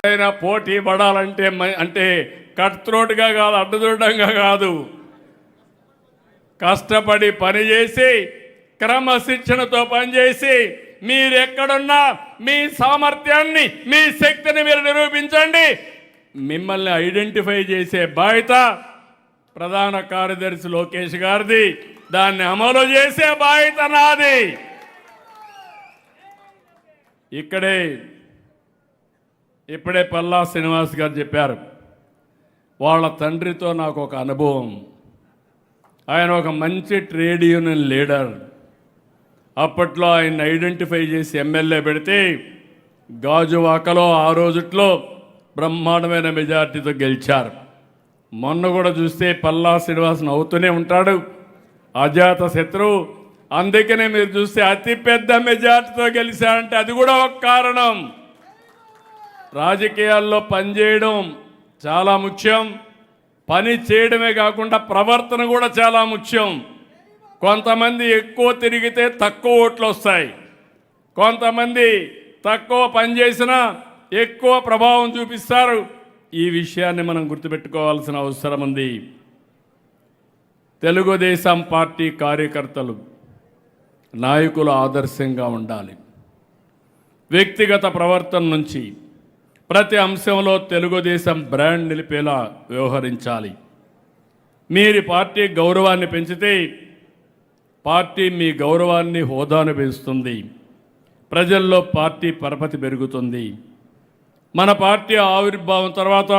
ఎవరైనా పోటీ పడాలంటే అంటే కట్ త్రోట్గా కాదు, అడ్డదూడంగా కాదు, కష్టపడి పనిచేసి క్రమశిక్షణతో పనిచేసి మీరెక్కడున్నా మీ సామర్థ్యాన్ని, మీ శక్తిని మీరు నిరూపించండి. మిమ్మల్ని ఐడెంటిఫై చేసే బాధ్యత ప్రధాన కార్యదర్శి లోకేష్ గారిది, దాన్ని అమలు చేసే బాధ్యత నాది. ఇప్పుడే పల్లా శ్రీనివాస్ గారు చెప్పారు, వాళ్ళ తండ్రితో నాకు ఒక అనుభవం. ఆయన ఒక మంచి ట్రేడ్ యూనియన్ లీడర్. అప్పట్లో ఆయన ఐడెంటిఫై చేసి ఎమ్మెల్యే పెడితే గాజువాకలో ఆ రోజుట్లో బ్రహ్మాండమైన మెజార్టీతో గెలిచారు. మొన్న కూడా చూస్తే పల్లా శ్రీనివాస్ నవ్వుతూనే ఉంటాడు, అజాత శత్రువు. అందుకనే మీరు చూస్తే అతిపెద్ద మెజార్టీతో గెలిచారంటే అది కూడా ఒక కారణం. రాజకీయాల్లో పనిచేయడం చాలా ముఖ్యం. పని చేయడమే కాకుండా ప్రవర్తన కూడా చాలా ముఖ్యం. కొంతమంది ఎక్కువ తిరిగితే తక్కువ ఓట్లు వస్తాయి, కొంతమంది తక్కువ పని చేసినా ఎక్కువ ప్రభావం చూపిస్తారు. ఈ విషయాన్ని మనం గుర్తుపెట్టుకోవాల్సిన అవసరం ఉంది. తెలుగుదేశం పార్టీ కార్యకర్తలు, నాయకులు ఆదర్శంగా ఉండాలి. వ్యక్తిగత ప్రవర్తన నుంచి ప్రతి అంశంలో తెలుగుదేశం బ్రాండ్ నిలిపేలా వ్యవహరించాలి. మీరు పార్టీ గౌరవాన్ని పెంచితే పార్టీ మీ గౌరవాన్ని, హోదాను పెంచుతుంది. ప్రజల్లో పార్టీ పరపతి పెరుగుతుంది. మన పార్టీ ఆవిర్భావం తర్వాత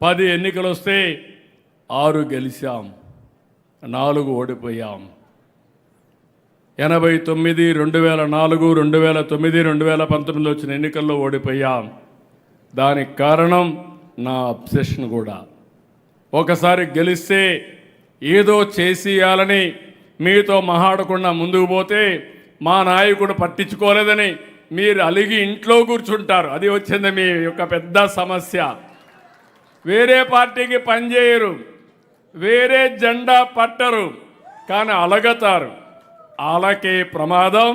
10 ఎన్నికలు వస్తే 6 గెలిచాం, 4 ఓడిపోయాం. 89, 2004, 2009, 2019 వచ్చిన ఎన్నికల్లో ఓడిపోయాం. దానికి కారణం నా అబ్సెషన్ కూడా. ఒకసారి గెలిస్తే ఏదో చేసేయాలని మీతో మహాడకుండా ముందుకు పోతే మా నాయకుడు పట్టించుకోలేదని మీరు అలిగి ఇంట్లో కూర్చుంటారు. అది వచ్చింది మీ యొక్క పెద్ద సమస్య. వేరే పార్టీకి పనిచేయరు, వేరే జెండా పట్టరు, కానీ అలగతారు. అలకే ప్రమాదం.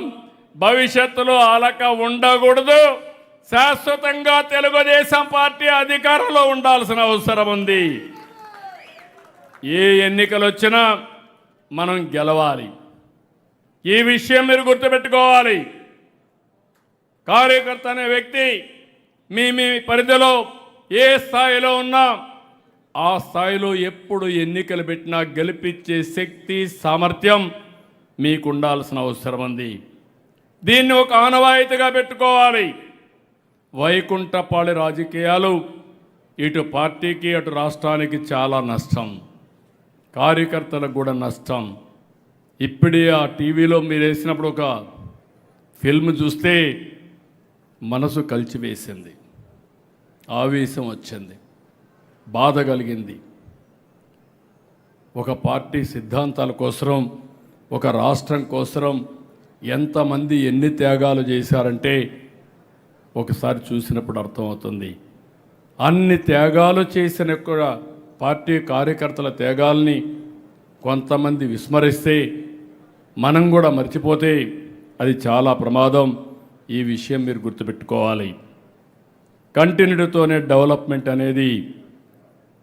భవిష్యత్తులో అలక ఉండకూడదు. శాశ్వతంగా తెలుగుదేశం పార్టీ అధికారంలో ఉండాల్సిన అవసరం ఉంది. ఏ ఎన్నికలు వచ్చినా మనం గెలవాలి. ఈ విషయం మీరు గుర్తుపెట్టుకోవాలి. కార్యకర్త అనే వ్యక్తి మీ పరిధిలో ఏ స్థాయిలో ఉన్నా ఆ స్థాయిలో ఎప్పుడు ఎన్నికలు పెట్టినా గెలిపించే శక్తి, సామర్థ్యం మీకు ఉండాల్సిన అవసరం ఉంది. దీన్ని ఒక ఆనవాయితీగా పెట్టుకోవాలి. వైకుంఠపాళి రాజకీయాలు ఇటు పార్టీకి అటు రాష్ట్రానికి చాలా నష్టం, కార్యకర్తలకు కూడా నష్టం. ఇప్పుడే ఆ టీవీలో మీరు వేసినప్పుడు ఒక ఫిల్మ్ చూస్తే మనసు కలిచివేసింది, ఆవేశం వచ్చింది, బాధ కలిగింది. ఒక పార్టీ సిద్ధాంతాల కోసం, ఒక రాష్ట్రం కోసం ఎంతమంది ఎన్ని త్యాగాలు చేశారంటే ఒకసారి చూసినప్పుడు అర్థమవుతుంది. అన్ని త్యాగాలు చేసిన కూడా పార్టీ కార్యకర్తల త్యాగాల్ని కొంతమంది విస్మరిస్తే, మనం కూడా మర్చిపోతే అది చాలా ప్రమాదం. ఈ విషయం మీరు గుర్తుపెట్టుకోవాలి. కంటిన్యూటీతోనే డెవలప్మెంట్ అనేది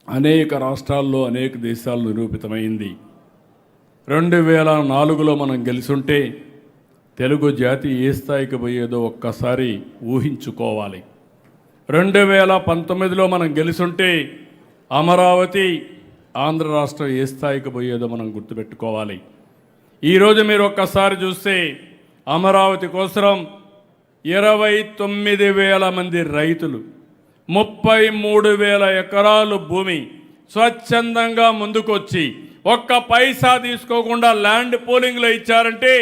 అనేక రాష్ట్రాల్లో, అనేక దేశాల్లో నిరూపితమైంది. 2004లో మనం గెలుచుంటే తెలుగు జాతి ఏ స్థాయికి పోయేదో ఒక్కసారి ఊహించుకోవాలి. 2019లో మనం గెలుచుంటే అమరావతి, ఆంధ్ర రాష్ట్రం ఏ స్థాయికి పోయేదో మనం గుర్తుపెట్టుకోవాలి. ఈరోజు మీరు ఒక్కసారి చూస్తే అమరావతి కోసం 29,000 మంది రైతులు, 33,000 ఎకరాలు భూమి స్వచ్ఛందంగా ముందుకొచ్చి ఒక్క పైసా తీసుకోకుండా ల్యాండ్ పూలింగ్లో ఇచ్చారంటే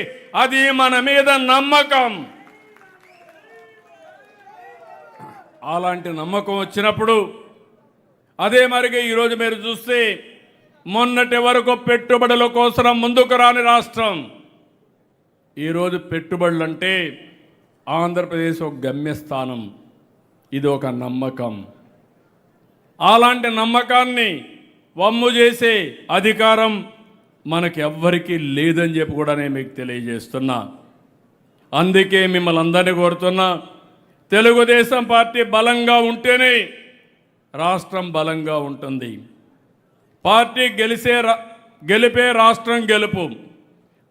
అది మన మీద నమ్మకం. అలాంటి నమ్మకం వచ్చినప్పుడు అదే మరిగా ఈరోజు మీరు చూస్తే మొన్నటి వరకు పెట్టుబడుల కోసం ముందుకు రాని రాష్ట్రం ఈరోజు పెట్టుబడులు అంటే ఆంధ్రప్రదేశ్ ఒక గమ్యస్థానం. ఇది ఒక నమ్మకం. అలాంటి నమ్మకాన్ని వమ్ము చేసే అధికారం మనకెవ్వరికీ లేదని చెప్పి కూడా నేను మీకు తెలియజేస్తున్నా. అందుకే మిమ్మల్ని అందరినీ కోరుతున్నా, తెలుగుదేశం పార్టీ బలంగా ఉంటేనే రాష్ట్రం బలంగా ఉంటుంది. పార్టీ గెలిపే రాష్ట్రం గెలుపు.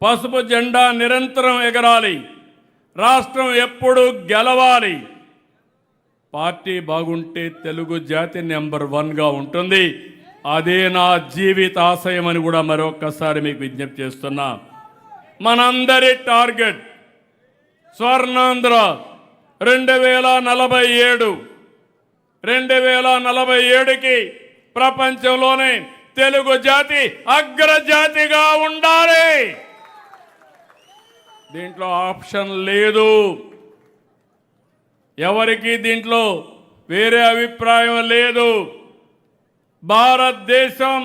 పసుపు జెండా నిరంతరం ఎగరాలి. రాష్ట్రం ఎప్పుడు గెలవాలి. పార్టీ బాగుంటే తెలుగు జాతి నెంబర్ 1గా ఉంటుంది. అదే నా జీవిత ఆశయం అని కూడా మరొక్కసారి మీకు విజ్ఞప్తి చేస్తున్నా. మనందరి టార్గెట్ స్వర్ణాంధ్ర 2047. 2047కి ప్రపంచంలోనే తెలుగు జాతి అగ్రజాతిగా ఉండాలి. దీంట్లో ఆప్షన్ లేదు. ఎవరికి దీంట్లో వేరే అభిప్రాయం లేదు. భారతదేశం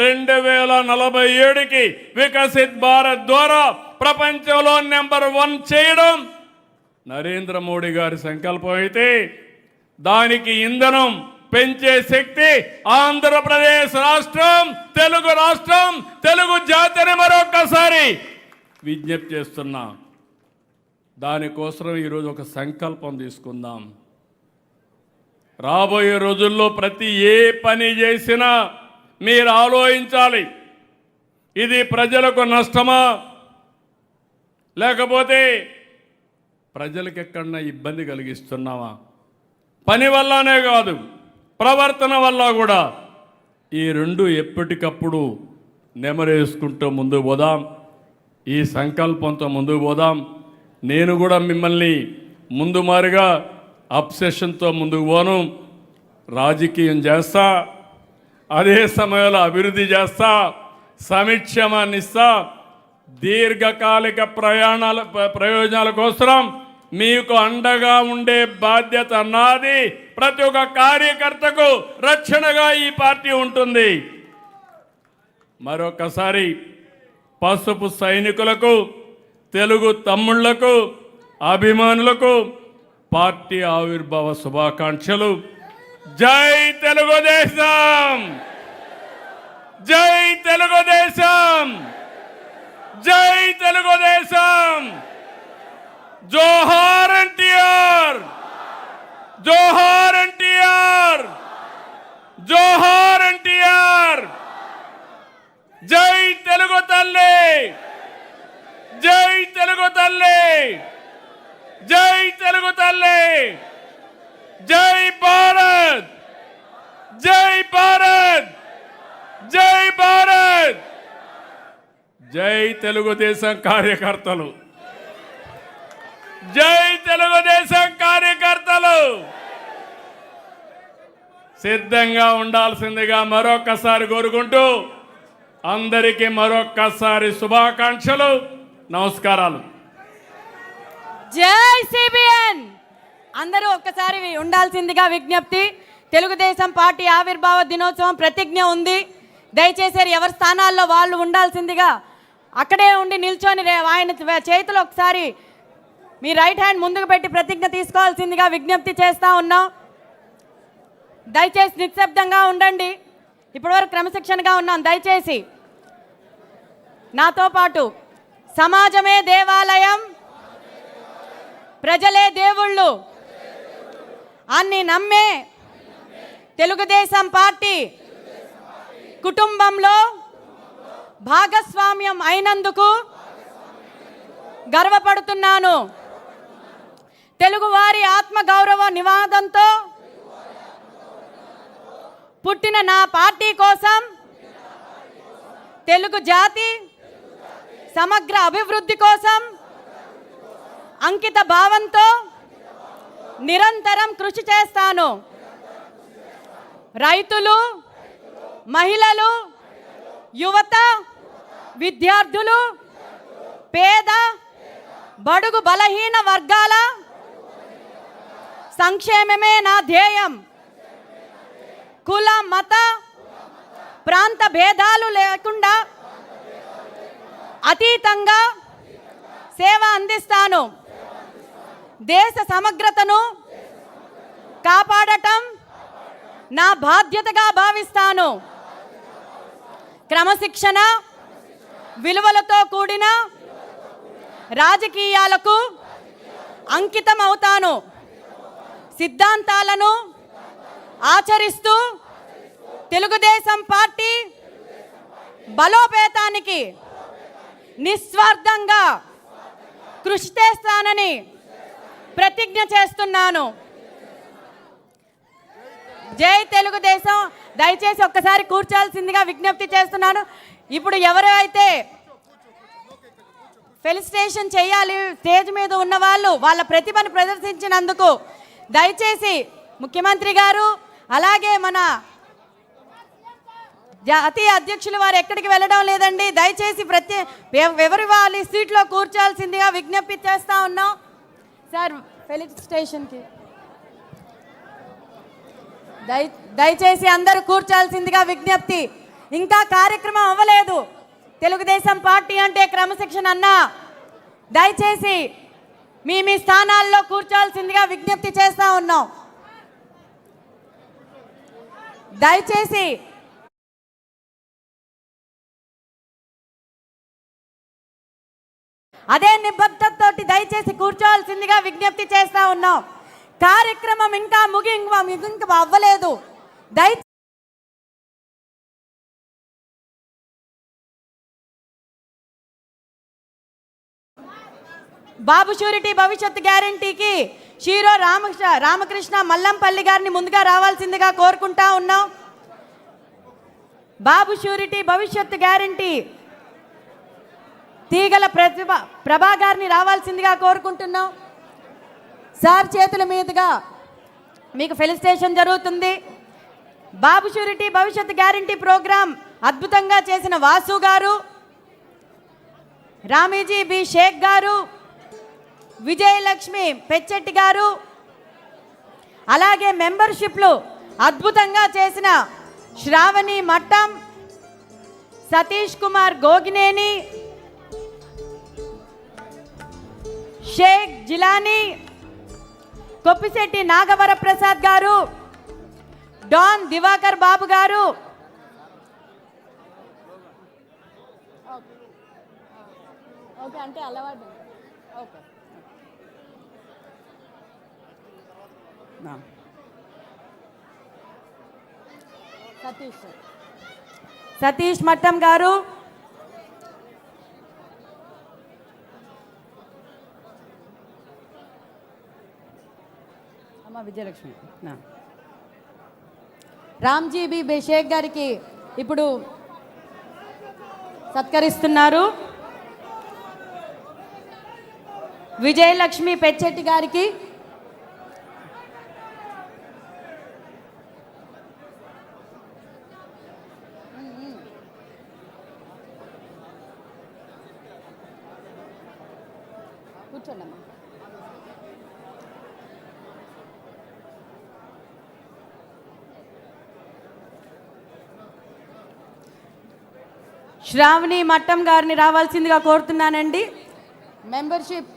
2047కి వికసిత్ భారత్ ద్వారా ప్రపంచంలో నెంబర్ 1 చేయడం నరేంద్ర మోడీ గారి సంకల్పం అయితే దానికి ఇంధనం పెంచే శక్తి ఆంధ్రప్రదేశ్ రాష్ట్రం, తెలుగు రాష్ట్రం, తెలుగు జాతిని మరొకసారి విజ్ఞప్తి చేస్తున్నా. దానికోసం ఈరోజు ఒక సంకల్పం తీసుకుందాం. రాబోయే రోజుల్లో ప్రతి ఏ పని చేసినా మీరు ఆలోచించాలి, ఇది ప్రజలకు నష్టమా లేకపోతే ప్రజలకు ఎక్కడన్నా ఇబ్బంది కలిగిస్తున్నామా. పని వల్లనే కాదు, ప్రవర్తన వల్ల కూడా. ఈ రెండు ఎప్పటికప్పుడు నెమరేసుకుంటూ ముందుకు పోదాం. ఈ సంకల్పంతో ముందుకు పోదాం. నేను కూడా మిమ్మల్ని ముందు మారుగా అబ్సెషన్తో ముందుకు పోను. రాజకీయం చేస్తా, అదే సమయంలో అభివృద్ధి చేస్తా, సంక్షేమాన్ని ఇస్తా. దీర్ఘకాలిక ప్రయోజనాల కోసం మీకు అండగా ఉండే బాధ్యత నాది. ప్రతి ఒక్క కార్యకర్తకు రక్షణగా ఈ పార్టీ ఉంటుంది. మరొకసారి పసుపు సైనికులకు, తెలుగు తమ్ముళ్లకు, అభిమానులకు పార్టీ ఆవిర్భావ శుభాకాంక్షలు. జై తెలుగుదేశం! జై తెలుగుదేశం! జై తెలుగుదేశం! జోహార్ ఎన్టీఆర్! జోహార్ ఎన్టీఆర్! జోహార్ ఎన్టీఆర్! జై తెలుగు తల్లి! జై తెలుగు తల్లి! జై తెలుగు తల్లి! జై భారత్! జై భారత్! జై భారత్! జై తెలుగుదేశం కార్యకర్తలు! జై తెలుగుదేశం కార్యకర్తలు! సిద్ధంగా ఉండాల్సిందిగా మరొక్కసారి కోరుకుంటూ అందరికీ మరొక్కసారి శుభాకాంక్షలు, నమస్కారాలు. జై సిబిఎన్! అందరూ ఒక్కసారి ఉండాల్సిందిగా విజ్ఞప్తి. తెలుగుదేశం పార్టీ ఆవిర్భావ దినోత్సవం ప్రతిజ్ఞ ఉంది. దయచేసి ఎవరి స్థానాల్లో వాళ్ళు ఉండాల్సిందిగా అక్కడే ఉండి నిల్చొని ఆయన చేతులు ఒకసారి మీ రైట్ హ్యాండ్ ముందుకు పెట్టి ప్రతిజ్ఞ తీసుకోవాల్సిందిగా విజ్ఞప్తి చేస్తూ ఉన్నాం. దయచేసి నిశ్శబ్దంగా ఉండండి. ఇప్పటివరకు క్రమశిక్షణగా ఉన్నాం. దయచేసి నాతో పాటు సమాజమే దేవాలయం, ప్రజలే దేవుళ్ళు అన్ని నమ్మే తెలుగుదేశం పార్టీ కుటుంబంలో భాగస్వామ్యం అయినందుకు గర్వపడుతున్నాను. తెలుగువారి ఆత్మగౌరవ నినాదంతో పుట్టిన నా పార్టీ కోసం తెలుగు జాతి సమగ్ర అభివృద్ధి కోసం అంకిత భావంతో నిరంతరం కృషి చేస్తాను. రైతులు, మహిళలు, యువత, విద్యార్థులు, పేద బడుగు బలహీన వర్గాల సంక్షేమమే నా ధ్యేయం. కుల, మత, ప్రాంత భేదాలు లేకుండా అతీతంగా సేవ అందిస్తాను. దేశ సమగ్రతను కాపాడటం నా బాధ్యతగా భావిస్తాను. క్రమశిక్షణ, విలువలతో కూడిన రాజకీయాలకు అంకితం అవుతాను. సిద్ధాంతాలను ఆచరిస్తూ తెలుగుదేశం పార్టీ బలోపేతానికి నిస్వార్థంగా కృషి చేస్తానని ప్రతిజ్ఞ చేస్తున్నాను. జై తెలుగుదేశం. దయచేసి ఒక్కసారి కూర్చోాల్సిందిగా విజ్ఞప్తి చేస్తున్నాను. ఇప్పుడు ఎవరైతే ఫెలిసిటేషన్ చేయాలి స్టేజ్ మీద ఉన్న వాళ్ళు వాళ్ళ ప్రతిభను ప్రదర్శించినందుకు దయచేసి ముఖ్యమంత్రి గారు అలాగే మన జాతీయ అధ్యక్షులు వారు ఎక్కడికి వెళ్ళడం లేదండి. దయచేసి ఎవరి వాళ్ళ సీట్లో కూర్చోాల్సిందిగా విజ్ఞప్తి చేస్తూ ఉన్నాం. సార్ ఫెలిసిటేషన్కి దయచేసి అందరూ కూర్చోాల్సిందిగా విజ్ఞప్తి. ఇంకా కార్యక్రమం అవ్వలేదు. తెలుగుదేశం పార్టీ అంటే క్రమశిక్షణ అన్నా. దయచేసి మీ స్థానాల్లో కూర్చోాల్సిందిగా విజ్ఞప్తి చేస్తూ ఉన్నాం. దయచేసి అదే నిబద్ధతతోటి దయచేసి కూర్చోాల్సిందిగా విజ్ఞప్తి చేస్తూ ఉన్నాం. కార్యక్రమం ఇంకా ముగింపు అవ్వలేదు. బాబు షూరిటీ భవిష్యత్ గ్యారంటీకి షీరో రామకృష్ణ మల్లంపల్లి గారిని ముందుగా రావాల్సిందిగా కోరుకుంటా ఉన్నాం. బాబు షూరిటీ భవిష్యత్ గ్యారంటీ తీగల ప్రభా గారిని రావాల్సిందిగా కోరుకుంటున్నాం. సార్ చేతుల మీదుగా మీకు ఫెలిసిటేషన్ జరుగుతుంది. బాబు షూరిటీ భవిష్యత్ గ్యారంటీ ప్రోగ్రాం అద్భుతంగా చేసిన వాసు గారు, రామీజీ బి షేక్ గారు, విజయలక్ష్మి పెచ్చెట్టి గారు, అలాగే మెంబర్షిప్లు అద్భుతంగా చేసిన శ్రావణి మట్టం, సతీష్ కుమార్ గోగినేని, షేక్ జిలానీ, కొప్పిశెట్టి నాగవర ప్రసాద్ గారు, డాన్ దివాకర్ బాబు గారు, అంటే అలవాటు సతీష్ మట్టం గారు, విజయలక్ష్మి, రామ్జీ బి బేషేక్ గారికి ఇప్పుడు సత్కరిస్తున్నారు. విజయలక్ష్మి పెచ్చెట్టి గారికి, కూర్చోండమ్మా. శ్రావణి మట్టం గారిని రావాల్సిందిగా కోరుతున్నానండి. మెంబర్షిప్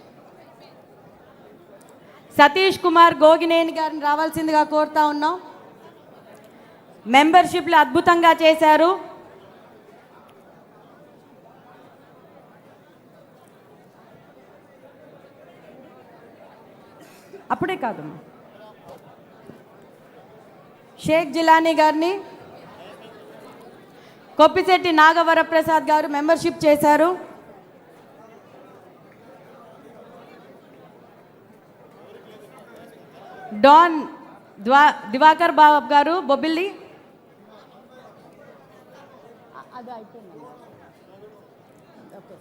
సతీష్ కుమార్ గోగినేని గారిని రావాల్సిందిగా కోరుతా ఉన్నాం. మెంబర్షిప్లు అద్భుతంగా చేశారు. అప్పుడే కాదు షేక్ జిలానీ గారిని, కొప్పిశెట్టి నాగవర ప్రసాద్ గారు మెంబర్షిప్ చేశారు. డాన్ దివాకర్ బాబు గారు బొబ్బిల్లి, అది అయిపోయింది. Okay,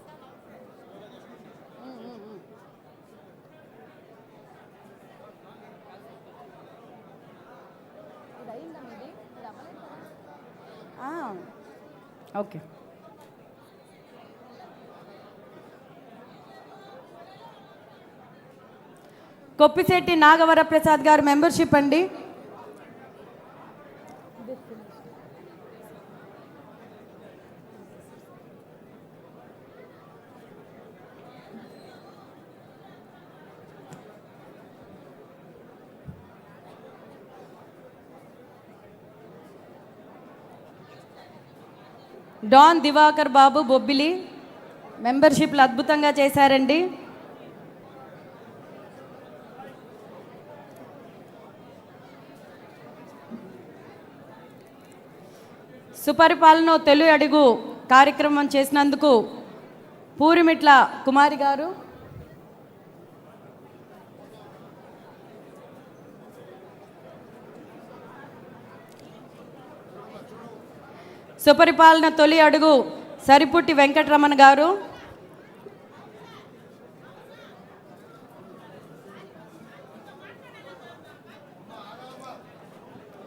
okay. Koppisetti Nagavara Prasad garu membership అండి. డాన్ దివాకర్ బాబు బొబ్బిలి మెంబర్షిప్లు అద్భుతంగా చేశారండి. సుపరిపాలన తొలి అడుగు కార్యక్రమం చేసినందుకు పూరిమిట్ల కుమారి గారు, సుపరిపాలన తొలి అడుగు సరిపుట్టి వెంకటరమణ గారు,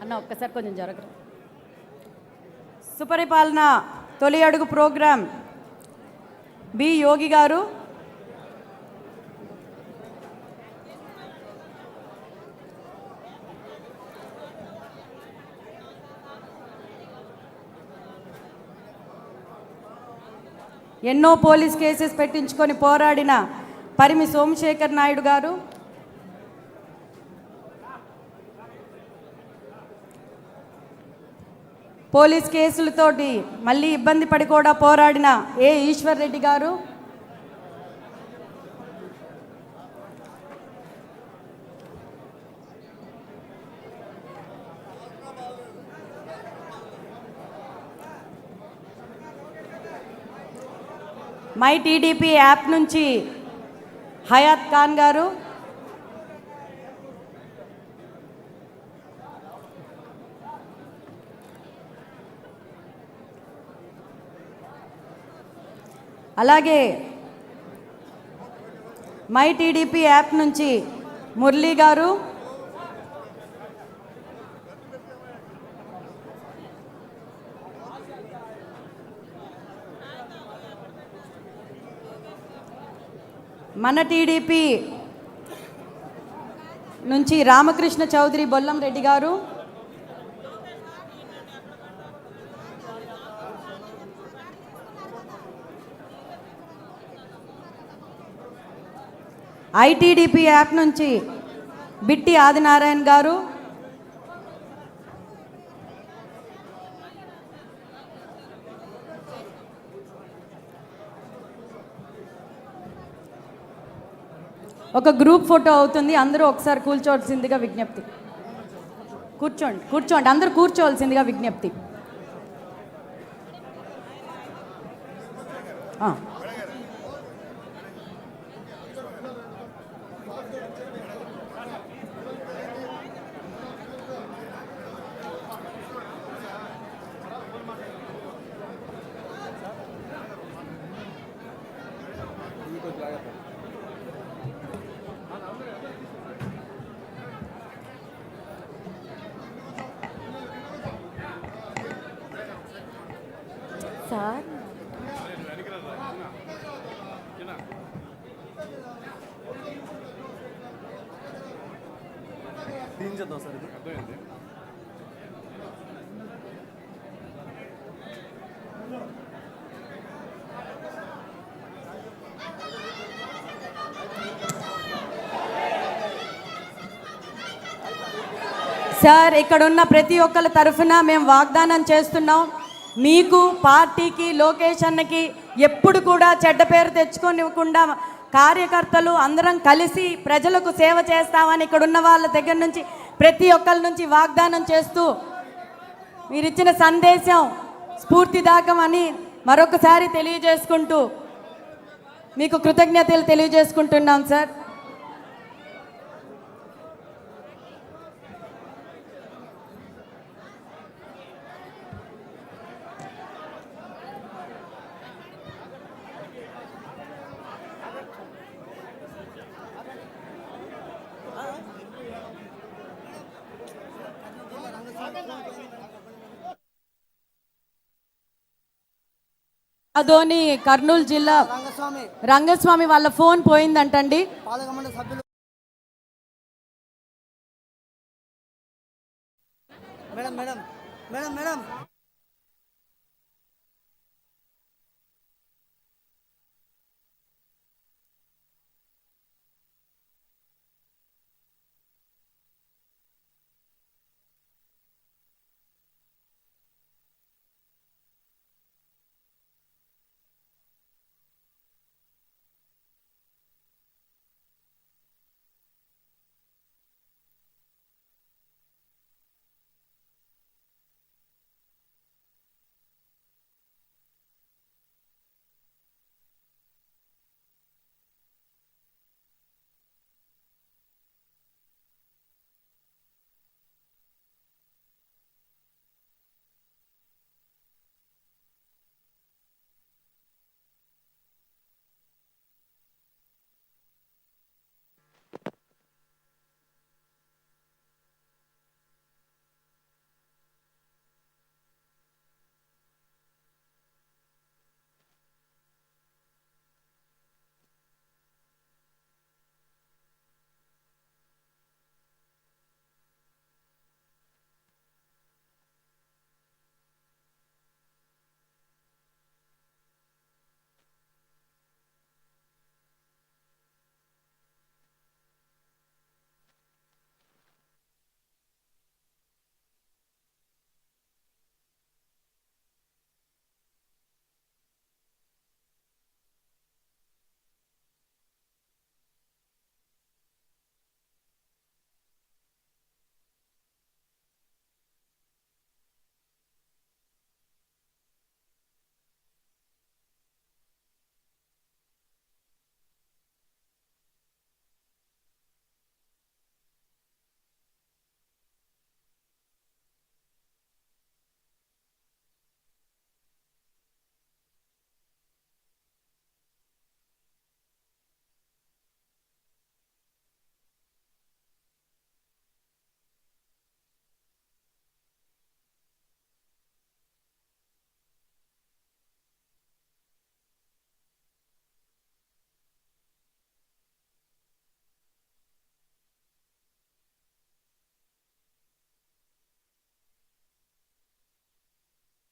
అన్న ఒక్కసారి కొంచెం జరగరు. సుపరిపాలన తొలి అడుగు ప్రోగ్రాం బి యోగి గారు, ఎన్నో పోలీస్ కేసెస్ పెట్టించుకొని పోరాడిన పరిమి సోమశేఖర్ నాయుడు గారు, పోలీస్ కేసులతోటి మళ్ళీ ఇబ్బంది పడి కూడా పోరాడిన ఏ ఈశ్వర్ రెడ్డి గారు, మై టీడీపీ యాప్ నుంచి హయాత్ ఖాన్ గారు, అలాగే మై టీడీపీ యాప్ నుంచి మురళీ గారు, మన టీడీపీ నుంచి రామకృష్ణ చౌదరి బొల్లం రెడ్డి గారు, ఐటీడీపీ యాప్ నుంచి బిట్టి ఆదినారాయణ గారు, ఒక గ్రూప్ ఫోటో అవుతుంది, అందరూ ఒకసారి కూర్చోవలసిందిగా విజ్ఞప్తి. కూర్చోండి అందరూ కూర్చోవలసిందిగా విజ్ఞప్తి. సార్ తీయించేద్దాం సార్ ఇది. సార్ ఇక్కడున్న ప్రతి ఒక్కరి తరఫున మేము వాగ్దానం చేస్తున్నాం, మీకు పార్టీకి లోకేష్ అన్నకి ఎప్పుడు కూడా చెడ్డ పేరు తెచ్చుకోనివ్వకుండా కార్యకర్తలు అందరం కలిసి ప్రజలకు సేవ చేస్తామని ఇక్కడున్న వాళ్ళ దగ్గర నుంచి ప్రతి ఒక్కరి నుంచి వాగ్దానం చేస్తూ మీరిచ్చిన సందేశం స్ఫూర్తిదాయకమని మరొకసారి తెలియజేసుకుంటూ మీకు కృతజ్ఞతలు తెలియజేసుకుంటున్నాం సార్. అదోని కర్నూలు జిల్లా రంగస్వామి వాళ్ళ ఫోన్ పోయిందంటండి. Madam madam madam madam